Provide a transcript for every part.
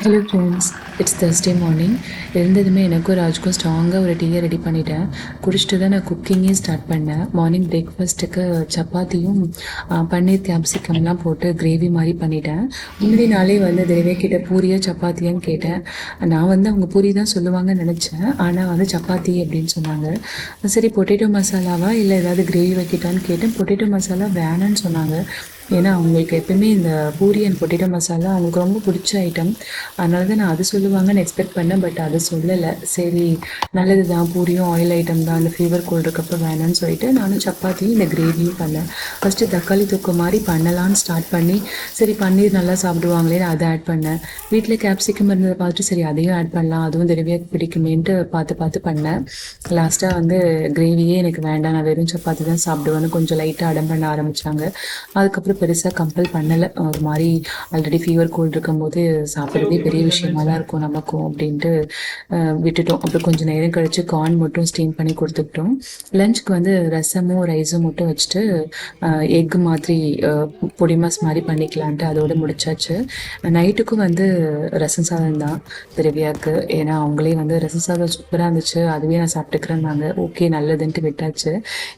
Hello friends, it's Thursday morning. எழுந்ததுமே எனக்கும் ராஜுக்கும் ஸ்ட்ராங்காக ஒரு டீயை ரெடி பண்ணிட்டேன். குடிச்சிட்டு தான் நான் குக்கிங்கே ஸ்டார்ட் பண்ணேன். மார்னிங் பிரேக்ஃபாஸ்ட்டுக்கு சப்பாத்தியும் பன்னீர் கேப்சிகம்லாம் போட்டு கிரேவி மாதிரி பண்ணிட்டேன். முன்னாடி நாளே வந்து திரவே கிட்ட பூரியா சப்பாத்தியான்னு கேட்டேன். நான் வந்து அவங்க பூரி தான் சொல்லுவாங்கன்னு நினச்சேன். ஆனால் வந்து சப்பாத்தி அப்படின்னு சொன்னாங்க. சரி, பொட்டேட்டோ மசாலாவா இல்லை ஏதாவது கிரேவி வைக்கிட்டான்னு கேட்டேன். பொட்டேட்டோ மசாலா வேணான்னு சொன்னாங்க. ஏன்னா அவங்களுக்கு எப்பவுமே இந்த பூரி அண்ட் பொட்டேட்டோ மசாலா அவங்களுக்கு ரொம்ப பிடிச்ச ஐட்டம். அதனால தான் நான் அது சொல்லுவாங்கன்னு எக்ஸ்பெக்ட் பண்ணேன். பட் அது சொல்லலை. சரி, நல்லது தான், பூரியும் ஆயில் ஐட்டம் தான், அந்த ஃபீவர் கோல்டு இருக்கப்போ வேணான்னு சொல்லிட்டு நானும் சப்பாத்தியும் இந்த கிரேவியும் பண்ணேன். ஃபஸ்ட்டு தக்காளி தொக்கு மாதிரி பண்ணலான்னு ஸ்டார்ட் பண்ணி, சரி பன்னீர் நல்லா சாப்பிடுவாங்களேன்னு அதை ஆட் பண்ணேன். வீட்டில் கேப்சிகம் இருந்ததை பார்த்துட்டு சரி அதையும் ஆட் பண்ணலாம், அதுவும் திரவியாக பிடிக்குமேன்ட்டு பார்த்து பார்த்து பண்ணேன். லாஸ்ட்டாக வந்து கிரேவியே எனக்கு வேண்டாம், நான் வெறும் சப்பாத்தி தான் சாப்பிடுவேன்னு கொஞ்சம் லைட்டாக அடம் பண்ண ஆரம்பித்தாங்க. அதுக்கப்புறம் பெருசாக கம்பல் பண்ணலை. ஒரு மாதிரி ஆல்ரெடி ஃபீவர் கோல்டு இருக்கும்போது சாப்பிட்றதே பெரிய விஷயமா தான் இருக்கும் நமக்கும் அப்படின்ட்டு விட்டுட்டோம். அப்புறம் கொஞ்சம் நேரம் கழித்து கார்ன் மட்டும் ஸ்டீம் பண்ணி கொடுத்துக்கிட்டோம். லஞ்சுக்கு வந்து ரசமும் ரைஸும் மட்டும் வச்சுட்டு எக் மாதிரி பொடி மாஸ் மாதிரி பண்ணிக்கலான்ட்டு அதோடு முடிச்சாச்சு. நைட்டுக்கும் வந்து ரசம் சாதம் தான் திரவியாவுக்கு. ஏன்னா அவங்களே வந்து ரசம் சாதம் சூப்பராக இருந்துச்சு, அதுவே நான் சாப்பிட்டுக்கிறேன்னாங்க. ஓகே நல்லதுன்ட்டு விட்டாச்சு.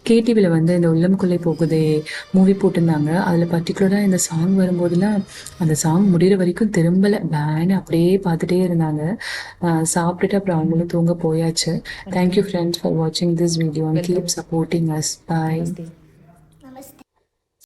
கேடிவியில் வந்து இந்த உள்ளம்குள்ளே போகுதே மூவி போட்டிருந்தாங்க. அதில் பர்டிகுலராக இந்த சாங் வரும்போதெல்லாம் அந்த சாங் முடிகிற வரைக்கும் திரும்பலை, பேனு அப்படியே பார்த்துட்டே இருந்தாங்க. சாப்பிட்டுட்டு அப்புறம் அவங்களும் தூங்க போயாச்சு. தேங்க்யூ ஃப்ரெண்ட்ஸ் ஃபார் வாட்சிங் this video and keep supporting us. Bye.